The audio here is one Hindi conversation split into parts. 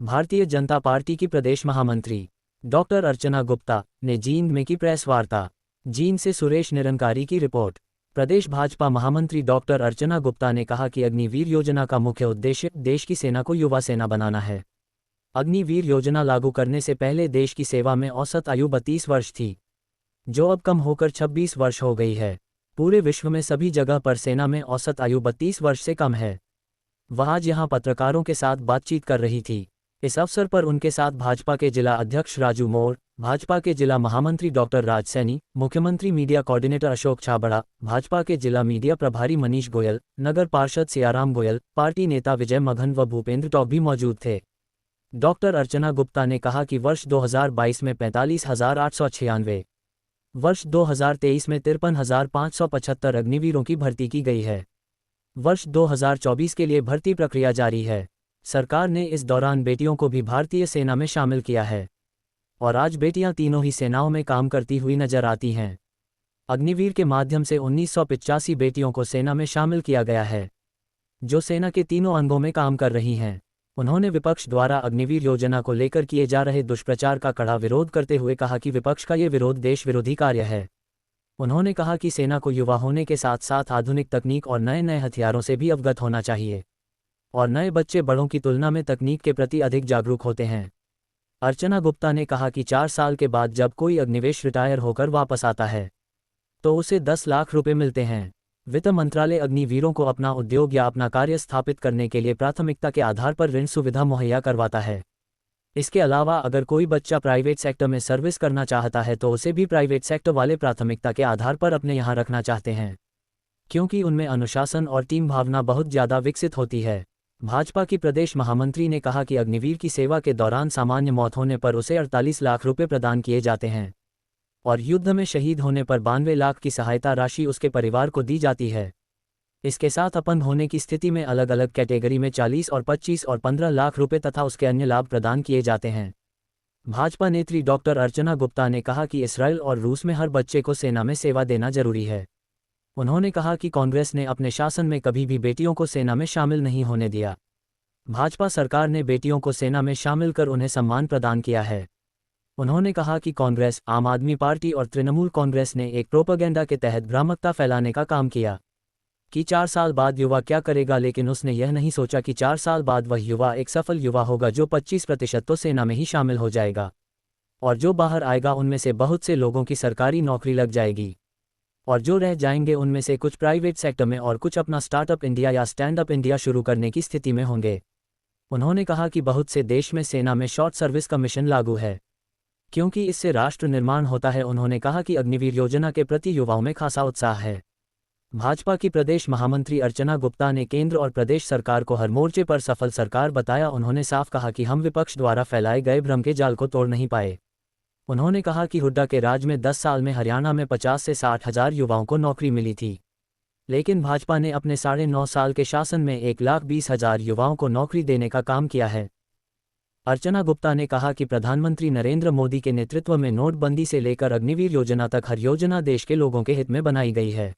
भारतीय जनता पार्टी की प्रदेश महामंत्री डॉक्टर अर्चना गुप्ता ने जींद में की प्रेस वार्ता। जींद से सुरेश निरंकारी की रिपोर्ट। प्रदेश भाजपा महामंत्री डॉक्टर अर्चना गुप्ता ने कहा कि अग्निवीर योजना का मुख्य उद्देश्य देश की सेना को युवा सेना बनाना है। अग्निवीर योजना लागू करने से पहले देश की सेवा में औसत आयु 32 वर्ष थी, जो अब कम होकर 26 वर्ष हो गई है। पूरे विश्व में सभी जगह पर सेना में औसत आयु 32 वर्ष से कम है। वह आज यहां पत्रकारों के साथ बातचीत कर रही थी। इस अवसर पर उनके साथ भाजपा के जिला अध्यक्ष राजू मोर, भाजपा के जिला महामंत्री डॉक्टर राज सैनी, मुख्यमंत्री मीडिया कोऑर्डिनेटर अशोक छाबड़ा, भाजपा के जिला मीडिया प्रभारी मनीष गोयल, नगर पार्षद सियाराम गोयल, पार्टी नेता विजय मघन व भूपेंद्र टॉप भी मौजूद थे। डॉक्टर अर्चना गुप्ता ने कहा कि वर्ष 2022 में 45,896, वर्ष 2023 में 53,575 अग्निवीरों की भर्ती की गई है। वर्ष 2024 के लिए भर्ती प्रक्रिया जारी है। सरकार ने इस दौरान बेटियों को भी भारतीय सेना में शामिल किया है और आज बेटियां तीनों ही सेनाओं में काम करती हुई नजर आती हैं। अग्निवीर के माध्यम से 1985 बेटियों को सेना में शामिल किया गया है, जो सेना के तीनों अंगों में काम कर रही हैं। उन्होंने विपक्ष द्वारा अग्निवीर योजना को लेकर किए जा रहे दुष्प्रचार का कड़ा विरोध करते हुए कहा कि विपक्ष का ये विरोध देश विरोधी कार्य है। उन्होंने कहा कि सेना को युवा होने के साथ साथ आधुनिक तकनीक और नए नए हथियारों से भी अवगत होना चाहिए और नए बच्चे बड़ों की तुलना में तकनीक के प्रति अधिक जागरूक होते हैं। अर्चना गुप्ता ने कहा कि 4 साल के बाद जब कोई अग्निवेश रिटायर होकर वापस आता है तो उसे 10 लाख रुपए मिलते हैं। वित्त मंत्रालय अग्निवीरों को अपना उद्योग या अपना कार्य स्थापित करने के लिए प्राथमिकता के आधार पर ऋण सुविधा मुहैया करवाता है। इसके अलावा अगर कोई बच्चा प्राइवेट सेक्टर में सर्विस करना चाहता है तो उसे भी प्राइवेट सेक्टर वाले प्राथमिकता के आधार पर अपने यहाँ रखना चाहते हैं, क्योंकि उनमें अनुशासन और टीम भावना बहुत ज़्यादा विकसित होती है। भाजपा की प्रदेश महामंत्री ने कहा कि अग्निवीर की सेवा के दौरान सामान्य मौत होने पर उसे 48 लाख रुपए प्रदान किए जाते हैं और युद्ध में शहीद होने पर 92 लाख की सहायता राशि उसके परिवार को दी जाती है। इसके साथ अपंग होने की स्थिति में अलग अलग कैटेगरी में 40 और 25 और 15 लाख रुपए तथा उसके अन्य लाभ प्रदान किए जाते हैं। भाजपा नेत्री डॉक्टर अर्चना गुप्ता ने कहा कि इसराइल और रूस में हर बच्चे को सेना में सेवा देना जरूरी है। उन्होंने कहा कि कांग्रेस ने अपने शासन में कभी भी बेटियों को सेना में शामिल नहीं होने दिया। भाजपा सरकार ने बेटियों को सेना में शामिल कर उन्हें सम्मान प्रदान किया है। उन्होंने कहा कि कांग्रेस, आम आदमी पार्टी और तृणमूल कांग्रेस ने एक प्रोपेगेंडा के तहत भ्रामकता फैलाने का काम किया कि 4 साल बाद युवा क्या करेगा, लेकिन उसने यह नहीं सोचा कि 4 साल बाद वह युवा एक सफल युवा होगा जो 25% तो सेना में ही शामिल हो जाएगा और जो बाहर आएगा उनमें से बहुत से लोगों की सरकारी नौकरी लग जाएगी और जो रह जाएंगे उनमें से कुछ प्राइवेट सेक्टर में और कुछ अपना स्टार्टअप इंडिया या स्टैंड अप इंडिया शुरू करने की स्थिति में होंगे। उन्होंने कहा कि बहुत से देश में सेना में शॉर्ट सर्विस का मिशन लागू है, क्योंकि इससे राष्ट्र निर्माण होता है। उन्होंने कहा कि अग्निवीर योजना के प्रति युवाओं में खासा उत्साह है। भाजपा की प्रदेश महामंत्री अर्चना गुप्ता ने केंद्र और प्रदेश सरकार को हर मोर्चे पर सफल सरकार बताया। उन्होंने साफ कहा कि हम विपक्ष द्वारा फैलाए गए भ्रम के जाल को तोड़ नहीं पाए। उन्होंने कहा कि हुड्डा के राज में 10 साल में हरियाणा में 50 से 60 हज़ार युवाओं को नौकरी मिली थी, लेकिन भाजपा ने अपने 9.5 साल के शासन में 1,20,000 युवाओं को नौकरी देने का काम किया है। अर्चना गुप्ता ने कहा कि प्रधानमंत्री नरेंद्र मोदी के नेतृत्व में नोटबंदी से लेकर अग्निवीर योजना तक हर योजना देश के लोगों के हित में बनाई गई है।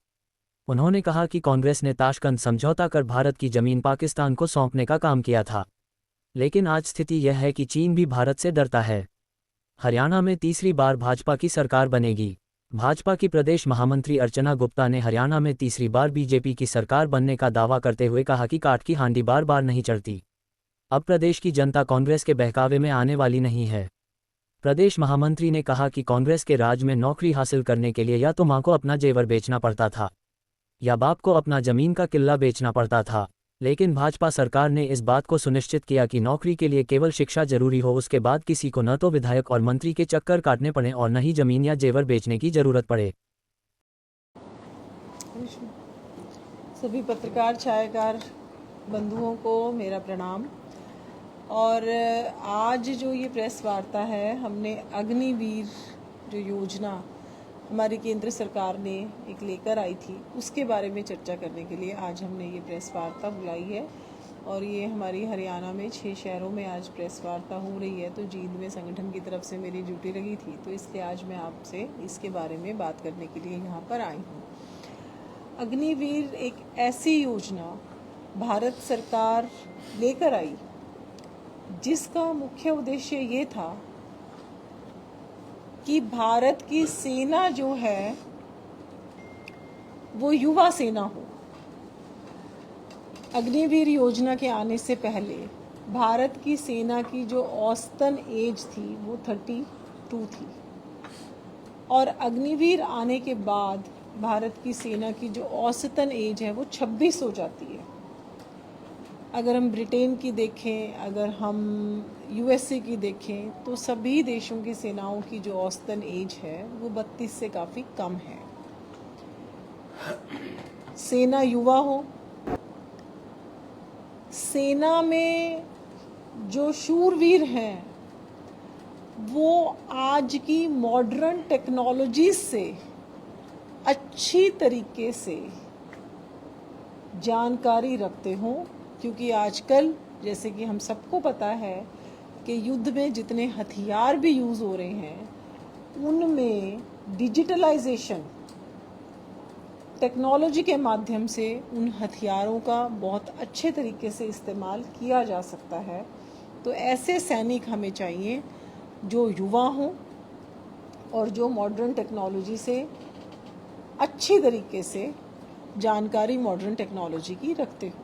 उन्होंने कहा कि कांग्रेस ने ताशकंद समझौता कर भारत की जमीन पाकिस्तान को सौंपने का काम किया था, लेकिन आज स्थिति यह है कि चीन भी भारत से डरता है। हरियाणा में तीसरी बार भाजपा की सरकार बनेगी। भाजपा की प्रदेश महामंत्री अर्चना गुप्ता ने हरियाणा में तीसरी बार बीजेपी की सरकार बनने का दावा करते हुए कहा कि काठ की हांडी बार बार नहीं चढ़ती। अब प्रदेश की जनता कांग्रेस के बहकावे में आने वाली नहीं है। प्रदेश महामंत्री ने कहा कि कांग्रेस के राज में नौकरी हासिल करने के लिए या तो मां को अपना जेवर बेचना पड़ता था या बाप को अपना जमीन का किला बेचना पड़ता था, लेकिन भाजपा सरकार ने इस बात को सुनिश्चित किया कि नौकरी के लिए केवल शिक्षा जरूरी हो। उसके बाद किसी को न तो विधायक और मंत्री के चक्कर काटने पड़े और न ही जमीन या जेवर बेचने की जरूरत पड़े। सभी पत्रकार छायाकार बंधुओं को मेरा प्रणाम। और आज जो ये प्रेस वार्ता है, हमने अग्निवीर जो योजना हमारी केंद्र सरकार ने एक लेकर आई थी, उसके बारे में चर्चा करने के लिए आज हमने ये प्रेस वार्ता बुलाई है। और ये हमारी हरियाणा में 6 शहरों में आज प्रेस वार्ता हो रही है। तो जींद में संगठन की तरफ से मेरी ड्यूटी लगी थी, तो इसलिए आज मैं आपसे इसके बारे में बात करने के लिए यहाँ पर आई हूँ। अग्निवीर एक ऐसी योजना भारत सरकार लेकर आई जिसका मुख्य उद्देश्य ये था कि भारत की सेना जो है वो युवा सेना हो। अग्निवीर योजना के आने से पहले भारत की सेना की जो औसतन एज थी वो 32 थी, और अग्निवीर आने के बाद भारत की सेना की जो औसतन एज है वो 26 हो जाती है। अगर हम ब्रिटेन की देखें, अगर हम यूएसए की देखें, तो सभी देशों की सेनाओं की जो औसतन एज है वो 32 से काफ़ी कम है। सेना युवा हो, सेना में जो शूरवीर हैं वो आज की मॉडर्न टेक्नोलॉजी से अच्छी तरीके से जानकारी रखते हों, क्योंकि आजकल जैसे कि हम सबको पता है कि युद्ध में जितने हथियार भी यूज़ हो रहे हैं उनमें डिजिटलाइजेशन टेक्नोलॉजी के माध्यम से उन हथियारों का बहुत अच्छे तरीके से इस्तेमाल किया जा सकता है। तो ऐसे सैनिक हमें चाहिए जो युवा हों और जो मॉडर्न टेक्नोलॉजी से अच्छी तरीके से जानकारी मॉडर्न टेक्नोलॉजी की रखते हो।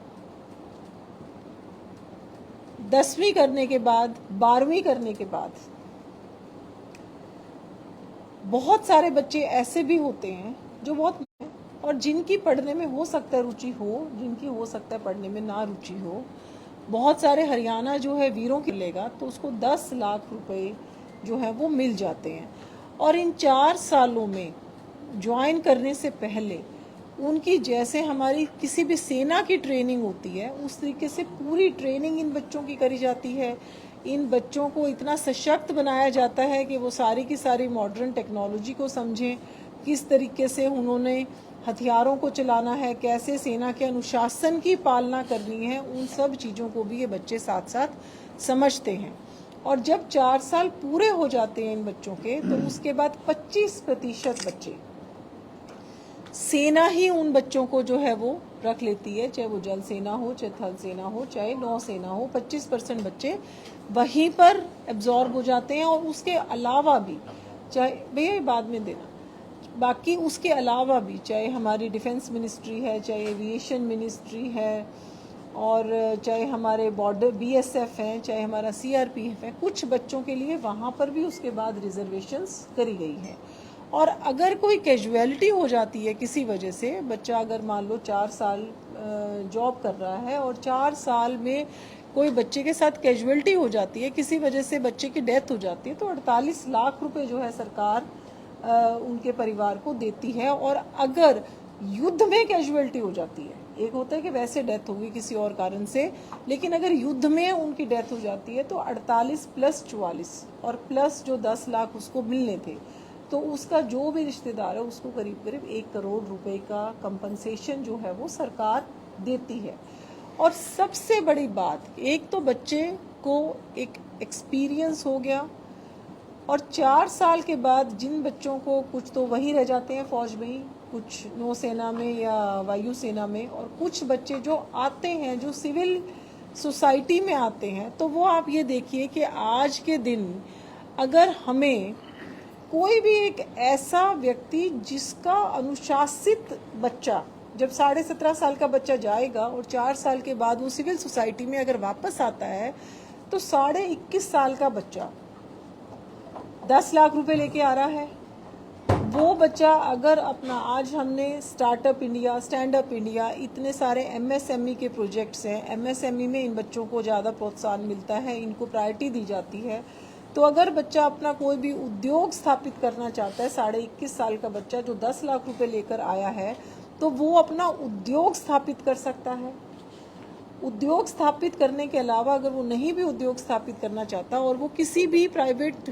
10वीं करने के बाद, 12वीं करने के बाद बहुत सारे बच्चे ऐसे भी होते हैं जो बहुत, और जिनकी पढ़ने में हो सकता है रुचि हो, जिनकी हो सकता है पढ़ने में ना रुचि हो। बहुत सारे हरियाणा जो है वीरों के लेगा तो उसको 10 लाख रुपए जो है वो मिल जाते हैं। और इन 4 सालों में ज्वाइन करने से पहले उनकी, जैसे हमारी किसी भी सेना की ट्रेनिंग होती है उस तरीके से पूरी ट्रेनिंग इन बच्चों की करी जाती है। इन बच्चों को इतना सशक्त बनाया जाता है कि वो सारी की सारी मॉडर्न टेक्नोलॉजी को समझें, किस तरीके से उन्होंने हथियारों को चलाना है, कैसे सेना के अनुशासन की पालना करनी है, उन सब चीज़ों को भी ये बच्चे साथ साथ समझते हैं। और जब 4 साल पूरे हो जाते हैं इन बच्चों के, तो उसके बाद 25% बच्चे सेना ही उन बच्चों को जो है वो रख लेती है, चाहे वो जल सेना हो, चाहे थल सेना हो, चाहे नौसेना हो। 25% बच्चे वहीं पर एब्जॉर्ब हो जाते हैं। और उसके अलावा भी, चाहे भैया बाद में देना, बाकी उसके अलावा भी चाहे हमारी डिफेंस मिनिस्ट्री है, चाहे एविएशन मिनिस्ट्री है, और चाहे हमारे बॉर्डर बीएसएफ हैं, चाहे हमारा सीआरपीएफ है, कुछ बच्चों के लिए वहाँ पर भी उसके बाद रिजर्वेशंस करी गई है। और अगर कोई कैजुअलिटी हो जाती है किसी वजह से, बच्चा अगर मान लो 4 साल जॉब कर रहा है और 4 साल में कोई बच्चे के साथ कैजुअलिटी हो जाती है, किसी वजह से बच्चे की डेथ हो जाती है, तो 48 लाख रुपए जो है सरकार उनके परिवार को देती है। और अगर युद्ध में कैजुअलिटी हो जाती है, एक होता है कि वैसे डेथ होगी किसी और कारण से, लेकिन अगर युद्ध में उनकी डेथ हो जाती है तो 48 प्लस 44 और प्लस जो 10 लाख उसको मिलने थे, तो उसका जो भी रिश्तेदार है उसको करीब करीब 1 करोड़ रुपए का कंपनसेशन जो है वो सरकार देती है। और सबसे बड़ी बात, एक तो बच्चे को एक एक्सपीरियंस हो गया, और 4 साल के बाद जिन बच्चों को, कुछ तो वहीं रह जाते हैं फौज में ही, कुछ नौसेना में या वायुसेना में, और कुछ बच्चे जो आते हैं, जो सिविल सोसाइटी में आते हैं, तो वो आप ये देखिए कि आज के दिन अगर हमें कोई भी एक ऐसा व्यक्ति जिसका अनुशासित बच्चा, जब 17.5 साल का बच्चा जाएगा और 4 साल के बाद वो सिविल सोसाइटी में अगर वापस आता है, तो 21.5 साल का बच्चा 10 लाख रुपए लेके आ रहा है। वो बच्चा अगर अपना, आज हमने startup India, stand up India, इतने सारे एमएसएमई के प्रोजेक्ट्स हैं, एमएसएमई में इन बच्चों को ज़्यादा प्रोत्साहन मिलता है, इनको प्रायोरिटी दी जाती है। तो अगर बच्चा अपना कोई भी उद्योग स्थापित करना चाहता है, 21.5 साल का बच्चा जो 10 लाख रुपए लेकर आया है, तो वो अपना उद्योग स्थापित कर सकता है। उद्योग स्थापित करने के अलावा अगर वो नहीं भी उद्योग स्थापित करना चाहता और वो किसी भी प्राइवेट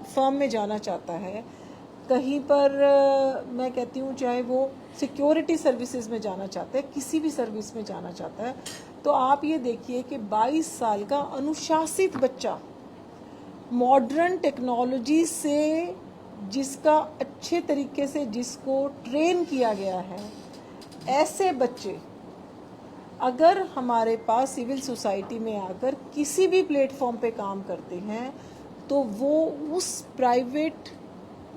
फर्म में जाना चाहता है, कहीं पर मैं कहती हूँ चाहे वो सिक्योरिटी सर्विसेज में जाना चाहता है, किसी भी सर्विस में जाना चाहता है, तो आप ये देखिए कि 22 साल का अनुशासित बच्चा मॉडर्न टेक्नोलॉजी से, जिसका अच्छे तरीके से जिसको ट्रेन किया गया है, ऐसे बच्चे अगर हमारे पास सिविल सोसाइटी में आकर किसी भी प्लेटफॉर्म पे काम करते हैं तो वो उस प्राइवेट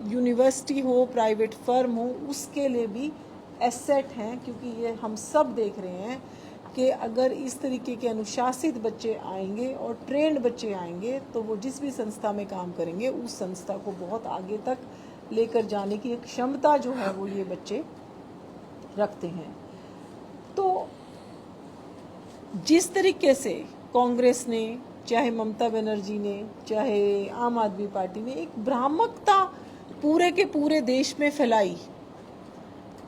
यूनिवर्सिटी हो, प्राइवेट फर्म हो, उसके लिए भी एसेट हैं, क्योंकि ये हम सब देख रहे हैं कि अगर इस तरीके के अनुशासित बच्चे आएंगे और ट्रेंड बच्चे आएंगे तो वो जिस भी संस्था में काम करेंगे उस संस्था को बहुत आगे तक लेकर जाने की एक क्षमता जो है वो ये बच्चे रखते हैं। तो जिस तरीके से कांग्रेस ने, चाहे ममता बनर्जी ने, चाहे आम आदमी पार्टी ने एक भ्रामकता पूरे के पूरे देश में फैलाई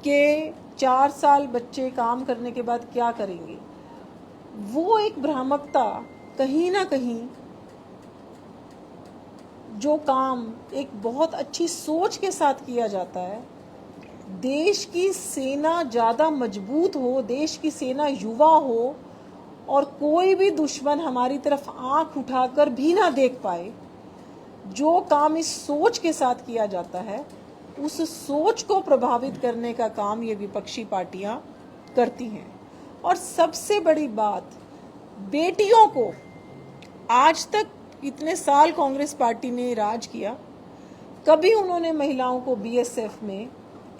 कि 4 साल बच्चे काम करने के बाद क्या करेंगे, वो एक भ्रामकता कहीं ना कहीं जो काम एक बहुत अच्छी सोच के साथ किया जाता है, देश की सेना ज़्यादा मजबूत हो, देश की सेना युवा हो और कोई भी दुश्मन हमारी तरफ आंख उठाकर भी ना देख पाए, जो काम इस सोच के साथ किया जाता है उस सोच को प्रभावित करने का काम ये विपक्षी पार्टियां करती हैं। और सबसे बड़ी बात, बेटियों को आज तक इतने साल कांग्रेस पार्टी ने राज किया, कभी उन्होंने महिलाओं को बीएसएफ में,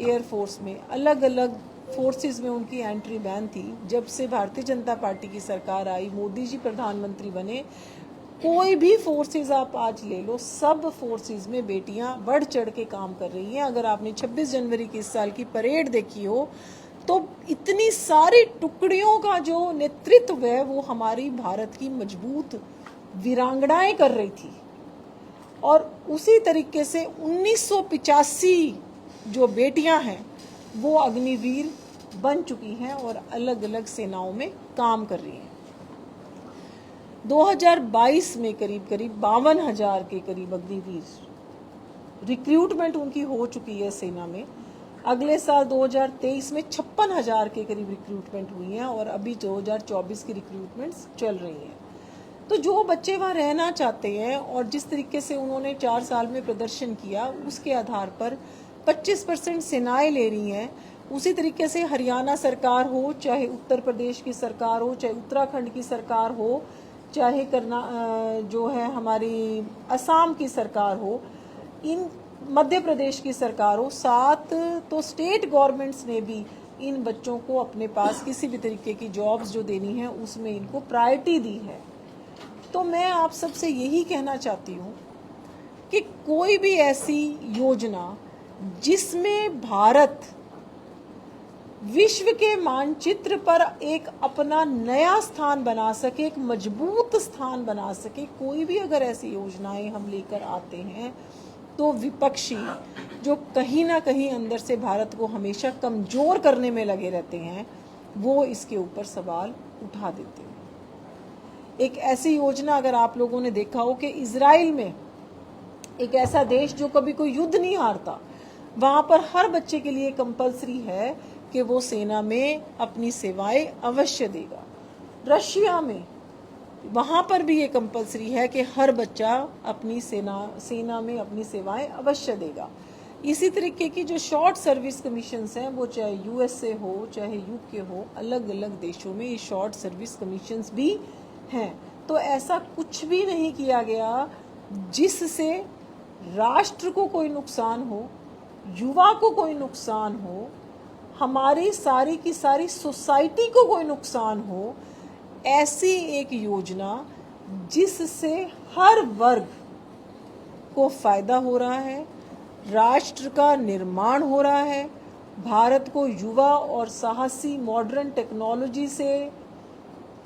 एयरफोर्स में, अलग अलग फोर्सेस में उनकी एंट्री बैन थी। जब से भारतीय जनता पार्टी की सरकार आई, मोदी जी प्रधानमंत्री बने, कोई भी फोर्सेस आप आज ले लो, सब फोर्सेस में बेटियां बढ़ चढ़ के काम कर रही हैं। अगर आपने 26 जनवरी की इस साल की परेड देखी हो तो इतनी सारी टुकड़ियों का जो नेतृत्व है वो हमारी भारत की मजबूत वीरांगनाएं कर रही थी। और उसी तरीके से 1985 जो बेटियां हैं वो अग्निवीर बन चुकी हैं और अलग अलग सेनाओं में काम कर रही हैं। 2022 में करीब 52,000 के करीब अग्निवीर रिक्रूटमेंट उनकी हो चुकी है सेना में। अगले साल 2023 में 56,000 के करीब रिक्रूटमेंट हुई हैं और अभी 2024 की रिक्रूटमेंट्स चल रही हैं। तो जो बच्चे वहाँ रहना चाहते हैं और जिस तरीके से उन्होंने 4 साल में प्रदर्शन किया, उसके आधार पर 25% सेनाएं ले रही हैं। उसी तरीके से हरियाणा सरकार हो, चाहे उत्तर प्रदेश की सरकार हो, चाहे उत्तराखंड की सरकार हो, चाहे जो है हमारी असम की सरकार हो, इन मध्य प्रदेश की सरकार हो, 7 तो स्टेट गवर्नमेंट्स ने भी इन बच्चों को अपने पास किसी भी तरीके की जॉब्स जो देनी है उसमें इनको प्रायोरिटी दी है। तो मैं आप सबसे यही कहना चाहती हूँ कि कोई भी ऐसी योजना जिसमें भारत विश्व के मानचित्र पर एक अपना नया स्थान बना सके, एक मजबूत स्थान बना सके, कोई भी अगर ऐसी योजनाएं हम लेकर आते हैं तो विपक्षी जो कहीं ना कहीं अंदर से भारत को हमेशा कमजोर करने में लगे रहते हैं, वो इसके ऊपर सवाल उठा देते हैं। एक ऐसी योजना अगर आप लोगों ने देखा हो कि इजराइल में, एक ऐसा देश जो कभी कोई युद्ध नहीं हारता, वहाँ पर हर बच्चे के लिए कंपलसरी है कि वो सेना में अपनी सेवाएं अवश्य देगा। रशिया में वहाँ पर भी ये कंपलसरी है कि हर बच्चा अपनी सेना में अपनी सेवाएं अवश्य देगा। इसी तरीके की जो शॉर्ट सर्विस कमीशंस हैं, वो चाहे यूएसए हो, चाहे यूके हो, अलग अलग देशों में ये शॉर्ट सर्विस कमीशंस भी हैं। तो ऐसा कुछ भी नहीं किया गया जिससे राष्ट्र को कोई नुकसान हो, युवा को कोई नुकसान हो, हमारी सारी की सारी सोसाइटी को कोई नुकसान हो। ऐसी एक योजना जिससे हर वर्ग को फायदा हो रहा है, राष्ट्र का निर्माण हो रहा है, भारत को युवा और साहसी मॉडर्न टेक्नोलॉजी से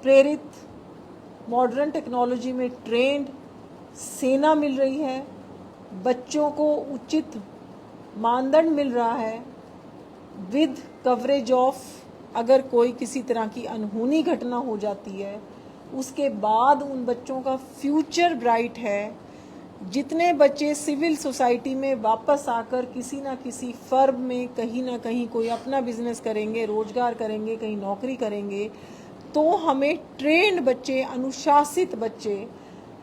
प्रेरित, मॉडर्न टेक्नोलॉजी में ट्रेंड सेना मिल रही है, बच्चों को उचित मानदंड मिल रहा है, विद कवरेज ऑफ अगर कोई किसी तरह की अनहोनी घटना हो जाती है उसके बाद उन बच्चों का फ्यूचर ब्राइट है। जितने बच्चे सिविल सोसाइटी में वापस आकर किसी ना किसी फर्म में कहीं ना कहीं कोई अपना बिजनेस करेंगे, रोजगार करेंगे, कहीं नौकरी करेंगे, तो हमें ट्रेंड बच्चे, अनुशासित बच्चे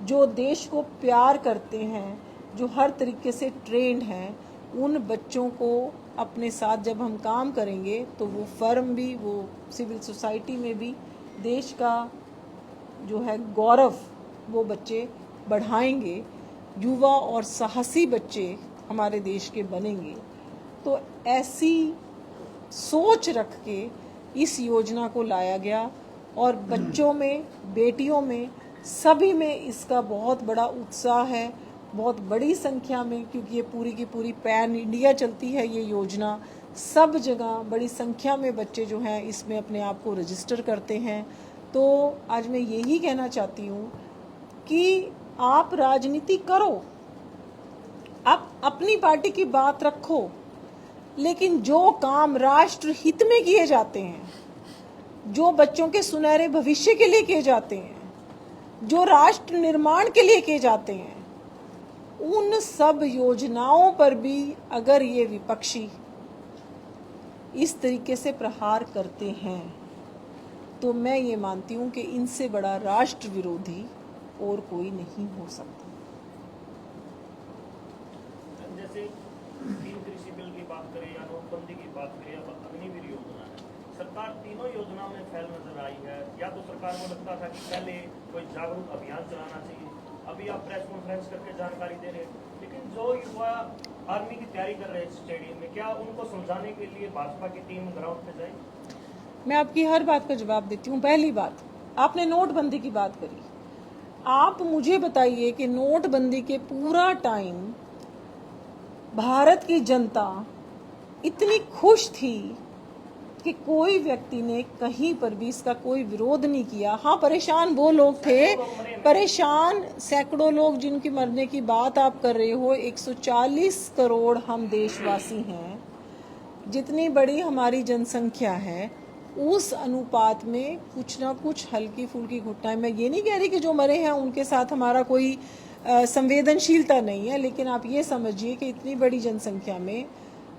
जो देश को प्यार करते हैं, जो हर तरीके से ट्रेंड हैं, उन बच्चों को अपने साथ जब हम काम करेंगे तो वो फर्म भी, वो सिविल सोसाइटी में भी देश का जो है गौरव वो बच्चे बढ़ाएंगे, युवा और साहसी बच्चे हमारे देश के बनेंगे। तो ऐसी सोच रख के इस योजना को लाया गया और बच्चों में, बेटियों में, सभी में इसका बहुत बड़ा उत्साह है, बहुत बड़ी संख्या में, क्योंकि ये पूरी की पूरी पैन इंडिया चलती है ये योजना। सब जगह बड़ी संख्या में बच्चे जो हैं इसमें अपने आप को रजिस्टर करते हैं। तो आज मैं यही कहना चाहती हूँ कि आप राजनीति करो, आप अपनी पार्टी की बात रखो, लेकिन जो काम राष्ट्र हित में किए जाते हैं, जो बच्चों के सुनहरे भविष्य के लिए किए जाते हैं, जो राष्ट्र निर्माण के लिए किए जाते हैं, उन सब योजनाओं पर भी अगर ये विपक्षी इस तरीके से प्रहार करते हैं तो मैं ये मानती हूँ कि इनसे बड़ा राष्ट्र विरोधी और कोई नहीं हो सकता। जैसे तीन कृषि बिल की बात करें या नोटबंदी की बात करें या अग्निवीर योजना है, सरकार तीनों योजनाओं में फेल नजर आई है। या तो सरकार को लगता था कि पहले कोई जागरूक अभियान चलाना चाहिए, अभी आप प्रेस कॉन्फ्रेंस करके जानकारी दे रहे हैं, लेकिन जो युवा आर्मी की तैयारी कर रहे हैं स्टेडियम में, क्या उनको समझाने के लिए भाजपा की टीम ग्राउंड पे जाएगी? मैं आपकी हर बात का जवाब देती हूँ। पहली बात, आपने नोटबंदी की बात करी, आप मुझे बताइए कि नोटबंदी के पूरा टाइम भारत की जनता इतनी खुश थी कि कोई व्यक्ति ने कहीं पर भी इसका कोई विरोध नहीं किया। हाँ, परेशान वो लोग थे, परेशान सैकड़ों लोग जिनकी मरने की बात आप कर रहे हो। 140 करोड़ हम देशवासी हैं, जितनी बड़ी हमारी जनसंख्या है, उस अनुपात में कुछ ना कुछ हल्की फुल्की घटनाएं, मैं ये नहीं कह रही कि जो मरे हैं उनके साथ हमारा कोई संवेदनशीलता नहीं है, लेकिन आप ये समझिए कि इतनी बड़ी जनसंख्या में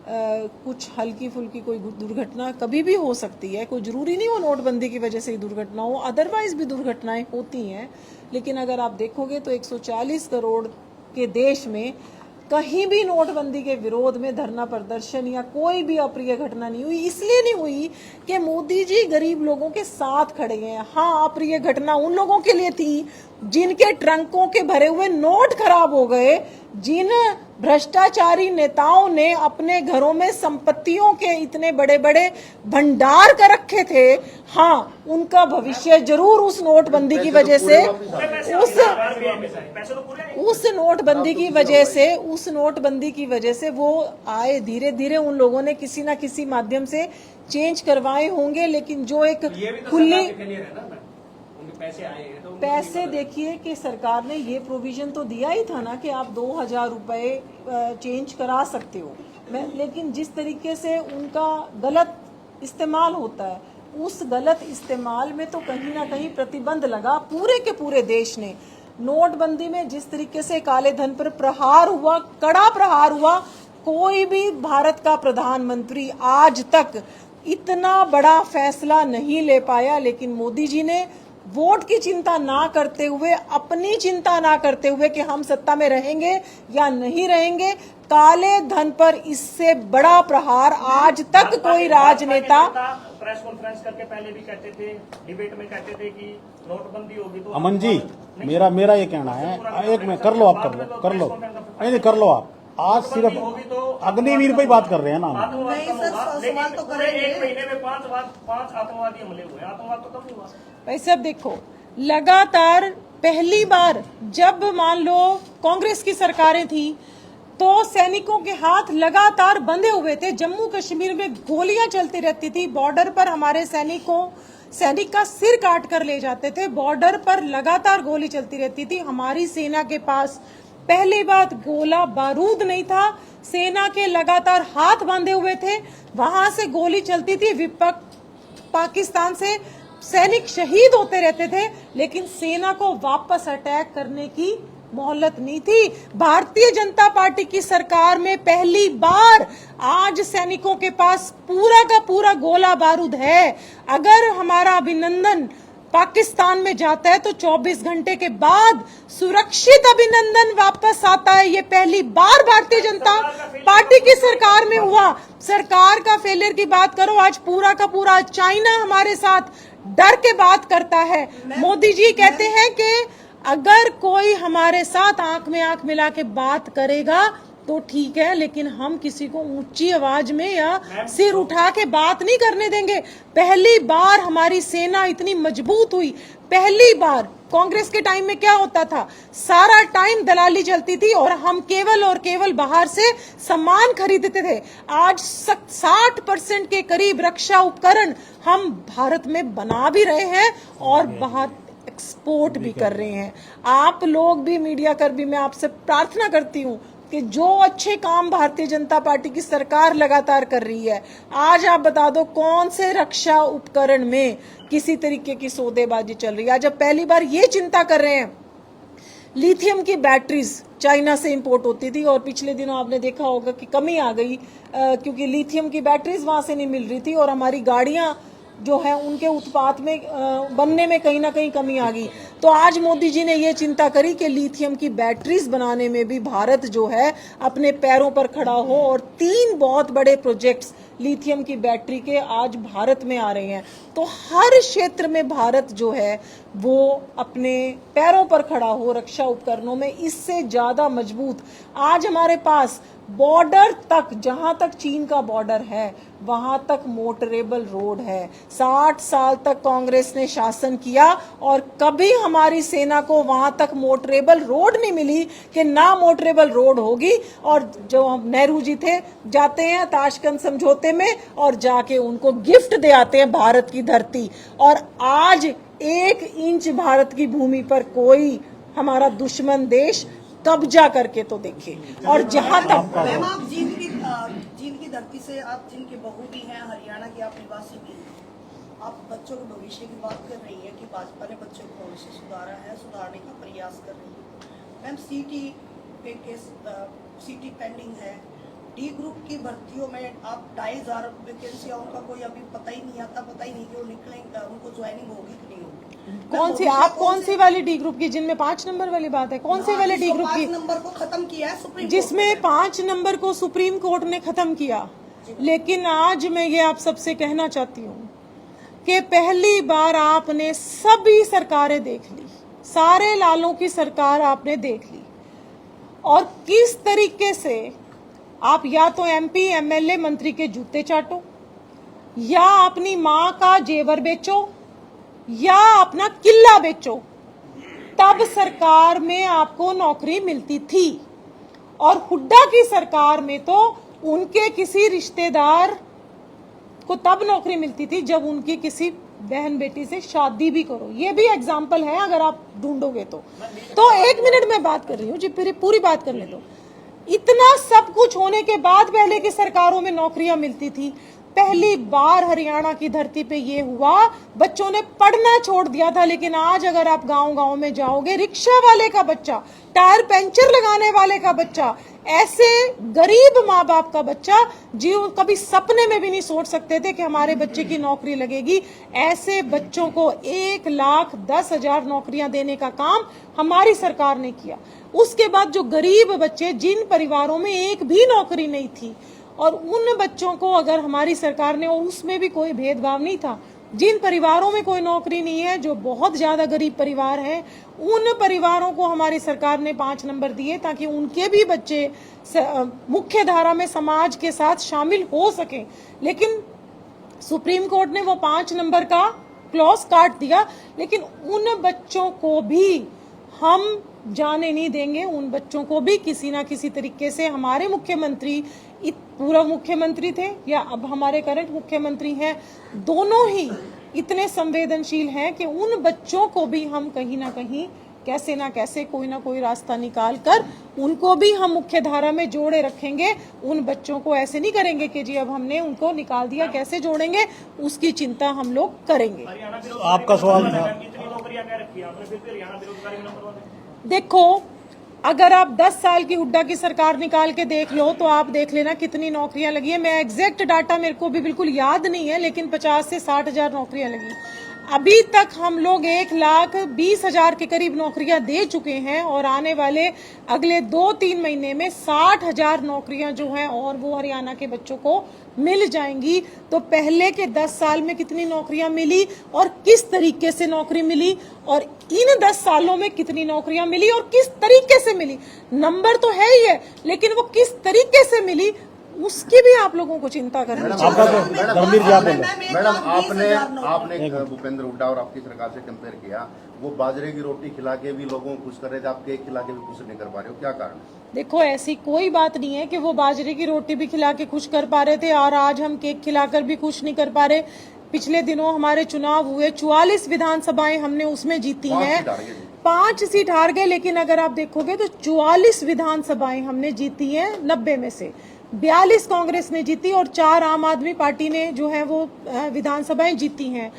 कुछ हल्की फुल्की कोई दुर्घटना कभी भी हो सकती है। कोई ज़रूरी नहीं हो नोटबंदी की वजह से ही दुर्घटना हो, अदरवाइज भी दुर्घटनाएं होती हैं। लेकिन अगर आप देखोगे तो 140 करोड़ के देश में कहीं भी नोटबंदी के विरोध में धरना प्रदर्शन या कोई भी अप्रिय घटना नहीं हुई। इसलिए नहीं हुई कि मोदी जी गरीब लोगों के साथ खड़े हैं। हाँ, अप्रिय घटना उन लोगों के लिए थी जिनके ट्रंकों के भरे हुए नोट खराब हो गए, जिन भ्रष्टाचारी नेताओं ने अपने घरों में संपत्तियों के इतने बड़े बड़े भंडार कर रखे थे। हाँ, उनका भविष्य जरूर उस नोटबंदी की वजह से, उस नोटबंदी की वजह से वो आए, धीरे धीरे उन लोगों ने किसी ना किसी माध्यम से चेंज करवाए होंगे। लेकिन जो एक खुली पैसे देखिए कि सरकार ने ये प्रोविजन तो दिया ही था ना कि आप 2000 रुपए चेंज करा सकते हो। लेकिन जिस तरीके से उनका गलत इस्तेमाल होता है, उस गलत इस्तेमाल में तो कहीं ना कहीं प्रतिबंध लगा पूरे के पूरे देश ने। नोटबंदी में जिस तरीके से काले धन पर प्रहार हुआ, कड़ा प्रहार हुआ, कोई भी भारत का प्रधानमंत्री आज तक इतना बड़ा फैसला नहीं ले पाया। लेकिन मोदी जी ने वोट की चिंता ना करते हुए, अपनी चिंता ना करते हुए कि हम सत्ता में रहेंगे या नहीं रहेंगे, काले धन पर इससे बड़ा प्रहार आज तक कोई राजनेता प्रेस कॉन्फ्रेंस करके पहले भी कहते थे, डिबेट में कहते थे कि नोटबंदी होगी तो अमन जी, मेरा ये कहना है, एक में कर लो, आप कर लो नहीं कर लो आप। आज सिर्फ अग्निवीर पे ही बात कर रहे हैं ना। नहीं सर, सवाल तो करेंगे। एक महीने में 5 आतंकवादी हमले हुए, आतंकवाद तो कम हुआ। भाई साहब देखो, लगातार पहली बार जब मान लो कांग्रेस की सरकारें थी तो सैनिकों के हाथ लगातार बंधे हुए थे। जम्मू कश्मीर में गोलियां चलती रहती थी, बॉर्डर पर हमारे सैनिक का सिर काट कर ले जाते थे। बॉर्डर पर लगातार गोली चलती रहती थी। हमारी सेना के पास पहली बात गोला बारूद नहीं था, सेना के लगातार हाथ बांधे हुए थे, वहां से गोली चलती थी, विपक्ष पाकिस्तान से सैनिक शहीद होते रहते थे, लेकिन सेना को वापस अटैक करने की मोहलत नहीं थी। भारतीय जनता पार्टी की सरकार में पहली बार आज सैनिकों के पास पूरा का पूरा गोला बारूद है। अगर हमारा अभिनंदन पाकिस्तान में जाता है तो 24 घंटे के बाद सुरक्षित अभिनंदन वापस आता है। ये पहली बार भारतीय जनता पार्टी की सरकार में हुआ। सरकार का फेलियर की बात करो, आज पूरा का पूरा चाइना हमारे साथ डर के बात करता है। मोदी जी कहते हैं कि अगर कोई हमारे साथ आंख में आंख मिला के बात करेगा तो ठीक है, लेकिन हम किसी को ऊंची आवाज में या सिर उठा के बात नहीं करने देंगे। पहली बार हमारी सेना इतनी मजबूत हुई, पहली बार। कांग्रेस के टाइम में क्या होता था, सारा टाइम दलाली चलती थी और हम केवल और केवल बाहर से सामान खरीदते थे। आज 60% के करीब रक्षा उपकरण हम भारत में बना भी रहे हैं और बाहर एक्सपोर्ट भी कर रहे हैं। आप लोग भी, मीडिया कर भी, मैं आपसे प्रार्थना करती हूँ कि जो अच्छे काम भारतीय जनता पार्टी की सरकार लगातार कर रही है, आज आप बता दो कौन से रक्षा उपकरण में किसी तरीके की सौदेबाजी चल रही है। आज आप पहली बार ये चिंता कर रहे हैं, लिथियम की बैटरीज चाइना से इंपोर्ट होती थी और पिछले दिनों आपने देखा होगा कि कमी आ गई, क्योंकि लिथियम की बैटरीज वहां से नहीं मिल रही थी और हमारी गाड़ियां जो है उनके उत्पाद में बनने में कहीं ना कहीं कमी आ गई। तो आज मोदी जी ने ये चिंता करी कि लिथियम की बैटरीज बनाने में भी भारत जो है अपने पैरों पर खड़ा हो और 3 बहुत बड़े प्रोजेक्ट्स लिथियम की बैटरी के आज भारत में आ रहे हैं। तो हर क्षेत्र में भारत जो है वो अपने पैरों पर खड़ा हो रक्षा उपकरणों में, इससे ज्यादा मजबूत। आज हमारे पास बॉर्डर तक, जहां तक चीन का बॉर्डर है वहां तक मोटरेबल रोड है। 60 साल तक कांग्रेस ने शासन किया और कभी हमारी सेना को वहां तक मोटरेबल रोड नहीं मिली कि ना मोटरेबल रोड होगी। और जो नेहरू जी थे, जाते हैं ताशकंद समझौते में और जाके उनको गिफ्ट दे आते हैं भारत की धरती। और आज 1 इंच भारत की भूमि पर कोई हमारा दुश्मन देश कब्जा करके तो देखे। और जहां तक मैम, आप जींद की धरती से, आप जींद के बहू भी हैं, हरियाणा की आप निवासी भी हैं, आप बच्चों के भविष्य की बात कर रही हैं कि भाजपा ने बच्चों का भविष्य सुधारा है, सुधारने का प्रयास कर रही है। मैम, सीटी पेंडिंग है, डी ग्रुप की भर्तियों में आप 2,500 वैकेंसियां, उनका कोई अभी पता ही नहीं आता, पता ही नहीं कि वो निकलेंगे, उनको ज्वाइनिंग होगी कि नहीं होगी। कौन सी, आप कौन सी वाली डी ग्रुप की, जिनमें 5 नंबर वाली बात है, कौन सी वाले डी ग्रुप की? 5 नंबर को खत्म किया है सुप्रीम कोर्ट, जिसमें 5 नंबर को सुप्रीम कोर्ट ने खत्म किया। लेकिन आज मैं ये आप सबसे कहना चाहती हूँ कि पहली बार आपने सभी सरकारें देख ली, सारे लालों की सरकार आपने देख ली, और किस तरीके से आप या तो MP MLA मंत्री के जूते चाटो, या अपनी माँ का जेवर बेचो, या अपना किला बेचो, तब सरकार में आपको नौकरी मिलती थी। और हुड्डा की सरकार में तो उनके किसी रिश्तेदार को तब नौकरी मिलती थी जब उनकी किसी बहन बेटी से शादी भी करो। ये भी एग्जाम्पल है, अगर आप ढूंढोगे तो 1 मिनट में बात कर रही हूँ जी, पूरी बात करने दो। इतना सब कुछ होने के बाद पहले की सरकारों में नौकरियां मिलती थी। पहली बार हरियाणा की धरती पे ये हुआ, बच्चों ने पढ़ना छोड़ दिया था। लेकिन आज अगर आप गांव-गांव में जाओगे, रिक्शा वाले का बच्चा, टायर पंचर लगाने वाले का बच्चा, ऐसे गरीब माँ बाप का बच्चा जो कभी सपने में भी नहीं सोच सकते थे कि हमारे बच्चे की नौकरी लगेगी, ऐसे बच्चों को 1,10,000 नौकरियां देने का काम हमारी सरकार ने किया। उसके बाद जो गरीब बच्चे, जिन परिवारों में एक भी नौकरी नहीं थी, और उन बच्चों को अगर हमारी सरकार ने, और उसमें भी कोई भेदभाव नहीं था, जिन परिवारों में कोई नौकरी नहीं है, जो बहुत ज्यादा गरीब परिवार हैं, उन परिवारों को हमारी सरकार ने 5 नंबर दिए ताकि उनके भी बच्चे मुख्य धारा में समाज के साथ शामिल हो सकें। लेकिन सुप्रीम कोर्ट ने वो 5 नंबर का क्लॉज काट दिया। लेकिन उन बच्चों को भी हम जाने नहीं देंगे, उन बच्चों को भी किसी ना किसी तरीके से हमारे मुख्यमंत्री, पूर्व मुख्यमंत्री थे या अब हमारे करंट मुख्यमंत्री हैं, दोनों ही इतने संवेदनशील हैं कि उन बच्चों को भी हम कहीं ना कहीं, कैसे ना कैसे, कोई ना कोई रास्ता निकाल कर उनको भी हम मुख्य धारा में जोड़े रखेंगे। उन बच्चों को ऐसे नहीं करेंगे कि जी अब हमने उनको निकाल दिया, कैसे जोड़ेंगे उसकी चिंता हम लोग करेंगे। आपका सवाल था, देखो, अगर आप 10 साल की हुड्डा की सरकार निकाल के देख लो तो आप देख लेना कितनी नौकरियां लगी है। मैं एग्जैक्ट डाटा मेरे को भी बिल्कुल याद नहीं है, लेकिन 50 से 60 हजार नौकरियां लगी। अभी तक हम लोग 1,20,000 के करीब नौकरियां दे चुके हैं और आने वाले अगले 2-3 महीने में 60,000 नौकरियां जो हैं और वो हरियाणा के बच्चों को मिल जाएंगी। तो पहले के 10 साल में कितनी नौकरियां मिली और किस तरीके से नौकरी मिली और इन 10 सालों में कितनी नौकरियां मिली और किस तरीके से मिली, नंबर तो है ही है, लेकिन वो किस तरीके से मिली उसकी भी आप लोगों को चिंता करनी चाहिए। मैडम आपने भूपेंद्र हुड्डा और आपकी सरकार से कंपेयर किया, वो बाजरे की रोटी खिला के भी लोगों को खुश कर रहे थे, आप केक खिला के भी खुश नहीं कर पा रहे हो, क्या कारण है? देखो, ऐसी कोई बात नहीं है कि वो बाजरे की रोटी भी खिला के खुश कर पा रहे थे और आज हम केक खिलाकर भी खुश नहीं कर पा रहे। पिछले दिनों हमारे चुनाव हुए, 44 विधानसभाएं हमने उसमें जीती हैं, 5 सीट हार गए, लेकिन अगर आप देखोगे तो 44 विधानसभाएं हमने जीती हैं 90 में से 42 कांग्रेस ने जीती और 4 आम आदमी पार्टी ने जो है वो विधानसभाएं जीती हैं।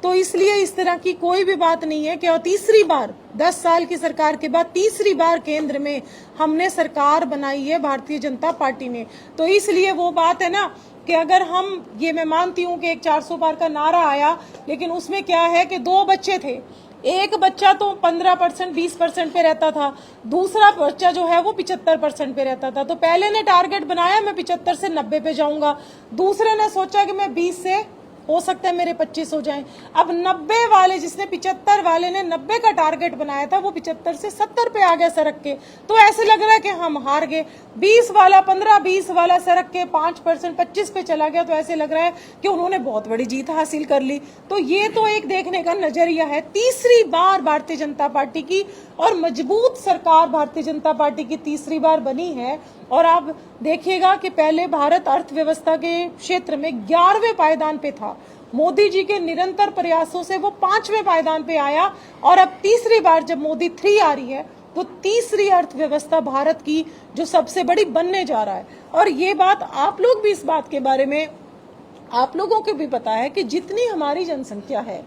तो इसलिए इस तरह की कोई भी बात नहीं है कि और तीसरी बार 10 साल की सरकार के बाद तीसरी बार केंद्र में हमने सरकार बनाई है भारतीय जनता पार्टी ने। तो इसलिए वो बात है ना कि अगर हम, ये मैं मानती हूँ कि एक 400 पार का नारा आया, लेकिन उसमें क्या है कि 2 बच्चे थे, एक बच्चा तो 15% 20% पे रहता था, दूसरा बच्चा जो है वो 75% पे रहता था। तो पहले ने टारगेट बनाया मैं 75 से 90 पे जाऊंगा, दूसरे ने सोचा कि मैं 20 से हो सकता है मेरे 25 हो जाएं। अब 90 वाले, जिसने 75 वाले ने 90 का टारगेट बनाया था, वो 75 से 70 पे आ गया सरक के। तो ऐसे लग रहा है कि हम हार गए। 20 वाला 15-20 वाला सरक के 5% 25 पे चला गया, तो ऐसे लग रहा है कि उन्होंने बहुत बड़ी जीत हासिल कर ली। तो ये तो एक देखने का नजरिया है। तीसरी बार भारतीय जनता पार्टी की और मजबूत सरकार भारतीय जनता पार्टी की तीसरी बार बनी है। और आप देखिएगा कि पहले भारत अर्थव्यवस्था के क्षेत्र में 11वें पायदान पे था, मोदी जी के निरंतर प्रयासों से वो 5वें पायदान पे आया और अब तीसरी बार जब मोदी 3 आ रही है तो तीसरी अर्थव्यवस्था भारत की जो सबसे बड़ी बनने जा रहा है। और ये बात आप लोग भी, इस बात के बारे में आप लोगों को भी पता है कि जितनी हमारी जनसंख्या है,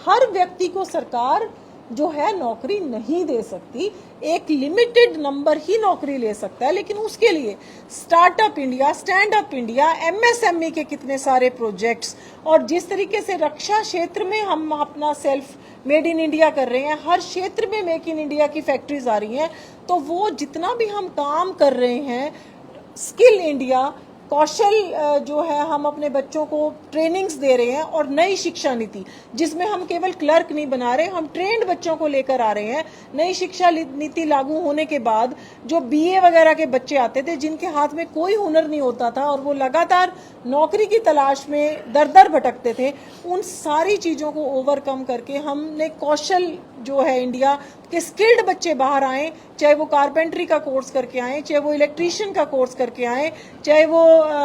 हर व्यक्ति को सरकार जो है नौकरी नहीं दे सकती, एक लिमिटेड नंबर ही नौकरी ले सकता है। लेकिन उसके लिए startup India, stand up India, MSME के कितने सारे प्रोजेक्ट्स और जिस तरीके से रक्षा क्षेत्र में हम अपना सेल्फ मेड इन इंडिया कर रहे हैं, हर क्षेत्र में मेक इन इंडिया की फैक्ट्रीज आ रही हैं, तो वो जितना भी हम काम कर रहे हैं, स्किल इंडिया, कौशल जो है, हम अपने बच्चों को ट्रेनिंग्स दे रहे हैं और नई शिक्षा नीति जिसमें हम केवल क्लर्क नहीं बना रहे, हम ट्रेंड बच्चों को लेकर आ रहे हैं। नई शिक्षा नीति लागू होने के बाद जो बीए वगैरह के बच्चे आते थे, जिनके हाथ में कोई हुनर नहीं होता था और वो लगातार नौकरी की तलाश में दर दर भटकते थे, उन सारी चीजों को ओवरकम करके हमने कौशल जो है इंडिया के स्किल्ड बच्चे बाहर आए, चाहे वो कारपेंट्री का कोर्स करके आए, चाहे वो इलेक्ट्रीशियन का कोर्स करके आए, चाहे वो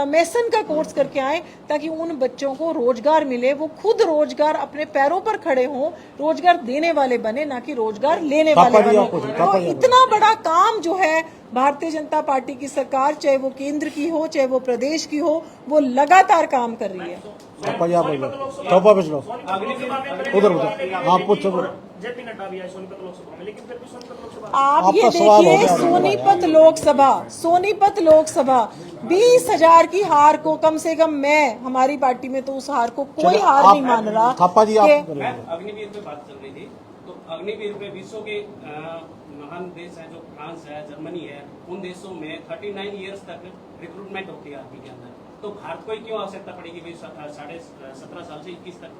मेसन का कोर्स करके आए, ताकि उन बच्चों को रोजगार मिले, वो खुद रोजगार अपने पैरों पर खड़े हों, रोजगार देने वाले बने, ना कि रोजगार लेने वाले बने। तो इतना बड़ा काम जो है भारतीय जनता पार्टी की सरकार, चाहे वो केंद्र की हो चाहे वो प्रदेश की हो, वो लगातार काम कर रही है। जेपी नड्डा भी आए सोनीपत लोकसभा में, लेकिन फिर भी सोनीपत लोकसभा आप ये देखिए, सोनीपत लोकसभा 20,000 की हार को, कम से कम मैं, हमारी पार्टी में तो उस हार को कोई हार नहीं मान रहा। अग्निवीर पे बात चल रही थी, तो अग्निवीर पे विश्व के महान देश है जो फ्रांस है, जर्मनी है, उन देशों में 39 ईयर्स तक रिक्रूटमेंट होती है आर्मी के अंदर। तो भारत को क्यों आवश्यकता पड़ेगी 17.5 साल से 21 तक?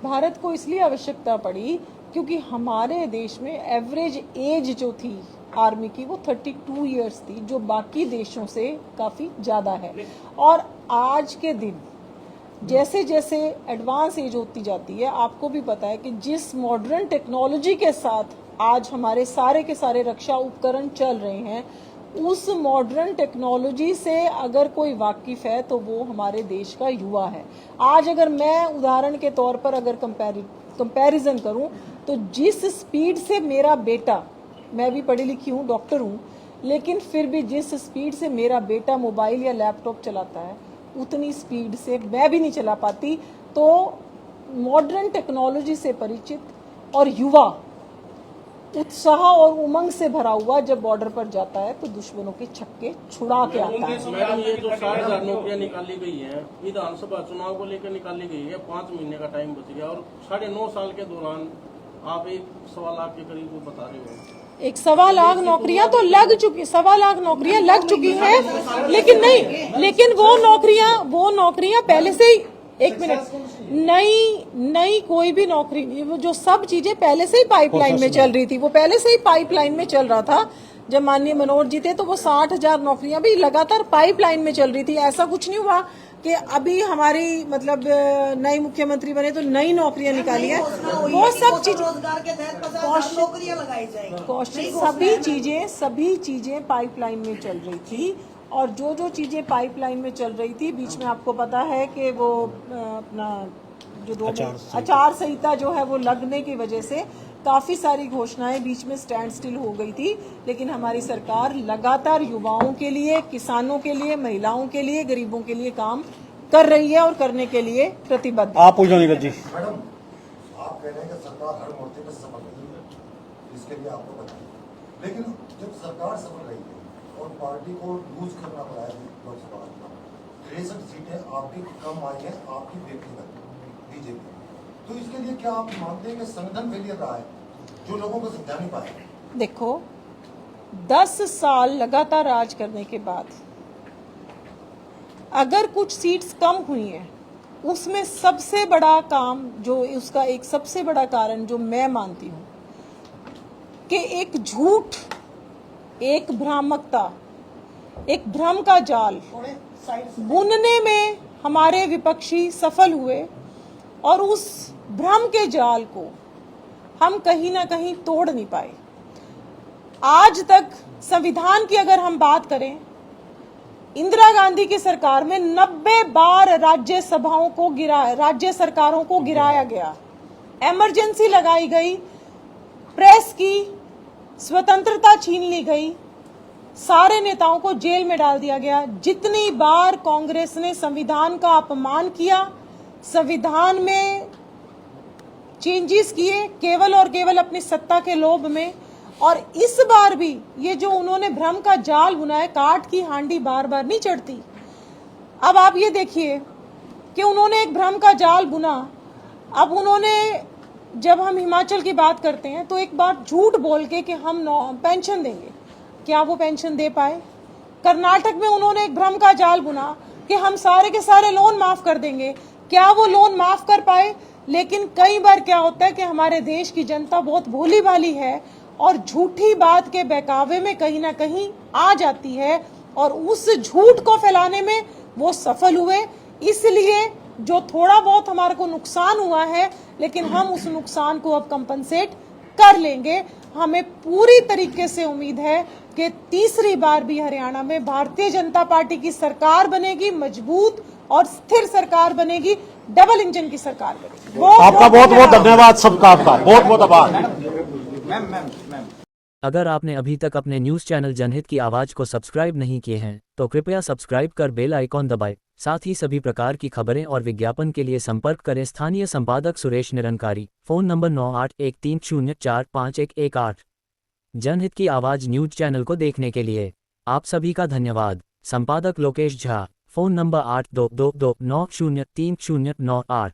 भारत को इसलिए आवश्यकता पड़ी क्योंकि हमारे देश में एवरेज एज जो थी आर्मी की वो 32 इयर्स थी, जो बाकी देशों से काफ़ी ज़्यादा है। और आज के दिन जैसे जैसे एडवांस एज होती जाती है, आपको भी पता है कि जिस मॉडर्न टेक्नोलॉजी के साथ आज हमारे सारे के सारे रक्षा उपकरण चल रहे हैं, उस मॉडर्न टेक्नोलॉजी से अगर कोई वाकिफ है तो वो हमारे देश का युवा है। आज अगर मैं उदाहरण के तौर पर अगर कंपैरिजन करूं, तो जिस स्पीड से मेरा बेटा, मैं भी पढ़ी लिखी हूं, डॉक्टर हूं, लेकिन फिर भी जिस स्पीड से मेरा बेटा मोबाइल या लैपटॉप चलाता है, उतनी स्पीड से मैं भी नहीं चला पाती। तो मॉडर्न टेक्नोलॉजी से परिचित और युवा उत्साह और उमंग से भरा हुआ जब बॉर्डर पर जाता है तो दुश्मनों के छक्के छुड़ा के आता है। मैडम ये जो 60,000 नौकरियां निकाली गई हैं विधानसभा चुनाव को लेकर निकाली गई है, 5 महीने का टाइम बच गया और 9.5 साल के दौरान आप 1.25 लाख के करीब वो बता रहे हो। 1.25 लाख नौकरियां तो लग चुकी, 1.25 लाख नौकरियां लग चुकी हैं, लेकिन नहीं, लेकिन वो नौकरियां पहले से ही, एक मिनट, नई कोई भी नौकरी नहीं, वो जो सब चीजें पहले से ही पाइपलाइन में चल रही थी, वो पहले से ही पाइपलाइन में चल रहा था। जब माननीय मनोहर जी थे तो वो 60,000 नौकरियां भी लगातार पाइपलाइन में चल रही थी। ऐसा कुछ नहीं हुआ कि अभी हमारी मतलब नई मुख्यमंत्री बने तो नई नौकरियां निकाली है, वो सब चीज रोजगार के तहत 50,000 नौकरियां लगाई जाएंगी। कौशल सभी चीजें पाइपलाइन में चल रही थी, और जो चीजें पाइपलाइन में चल रही थी, बीच में आपको पता है कि वो अपना जो आचार संहिता जो है वो लगने की वजह से काफी सारी घोषणाएं बीच में स्टैंड स्टिल हो गई थी। लेकिन हमारी सरकार लगातार युवाओं के लिए, किसानों के लिए, महिलाओं के लिए, गरीबों के लिए काम कर रही है और करने के लिए प्रतिबद्ध। आप पूछ लो जी। मैडम, आप कह रहे हैं कि सरकार हर मोर्चे पर सफल रही है, इसके लिए आपको बताइए, लेकिन जब सरकार सफल रही है और पार्टी को लूज करना पड़ा है लोकसभा में, 63 सीटें आपकी कम आई हैं, आपकी व्यक्तिगत बीजेपी, तो इसके लिए क्या आप मानते हैं कि संगठन फेलियर रहा है जो लोगों को समझा नहीं पाए? देखो, 10 साल लगातार राज करने के बाद अगर कुछ सीट्स कम हुई हैं, उसमें सबसे बड़ा काम जो उसका एक सबसे बड़ा कारण जो मैं मानती हूँ कि एक झूठ, एक भ्रामकता, एक भ्रम का जाल बुनने में हमारे विपक्षी सफल हुए, और उस भ्रम के जाल को हम कहीं ना कहीं तोड़ नहीं पाए। आज तक संविधान की अगर हम बात करें, इंदिरा गांधी की सरकार में 90 बार राज्य सरकारों को गिराया गया, इमरजेंसी लगाई गई, प्रेस की स्वतंत्रता छीन ली गई, सारे नेताओं को जेल में डाल दिया गया। जितनी बार कांग्रेस ने संविधान का अपमान किया, संविधान में चेंजेस किए, केवल और केवल अपनी सत्ता के लोभ में, और इस बार भी ये जो उन्होंने भ्रम का जाल बुनाया, काठ की हांडी बार बार नहीं चढ़ती। अब आप ये देखिए कि उन्होंने एक भ्रम का जाल बुना। अब उन्होंने, जब हम हिमाचल की बात करते हैं तो एक बार झूठ बोल के कि हम पेंशन देंगे, क्या वो पेंशन दे पाए? कर्नाटक में उन्होंने एक भ्रम का जाल बुना कि हम सारे के सारे लोन माफ कर देंगे, क्या वो लोन माफ कर पाए? लेकिन कई बार क्या होता है कि हमारे देश की जनता बहुत भोली भाली है और झूठी बात के बहकावे में कहीं ना कहीं आ जाती है, और उस झूठ को फैलाने में वो सफल हुए। इसलिए जो थोड़ा बहुत हमारे को नुकसान हुआ है, लेकिन हम उस नुकसान को अब कंपनसेट कर लेंगे। हमें पूरी तरीके से उम्मीद है कि तीसरी बार भी हरियाणा में भारतीय जनता पार्टी की सरकार बनेगी, मजबूत और स्थिर सरकार बनेगी, डबल इंजन की सरकार बनेगी। आपका बहुत बहुत धन्यवाद, सबका आपका बहुत बहुत आभार। अगर आपने अभी तक अपने न्यूज़ चैनल जनहित की आवाज़ को सब्सक्राइब नहीं किए हैं तो कृपया सब्सक्राइब कर बेल आइकॉन दबाएं। साथ ही सभी प्रकार की खबरें और विज्ञापन के लिए संपर्क करें स्थानीय संपादक सुरेश निरंकारी, फ़ोन नंबर 9813045118। जनहित की आवाज़ न्यूज़ चैनल को देखने के लिए आप सभी का धन्यवाद। संपादक लोकेश झा, फ़ोन नंबर 8222903098।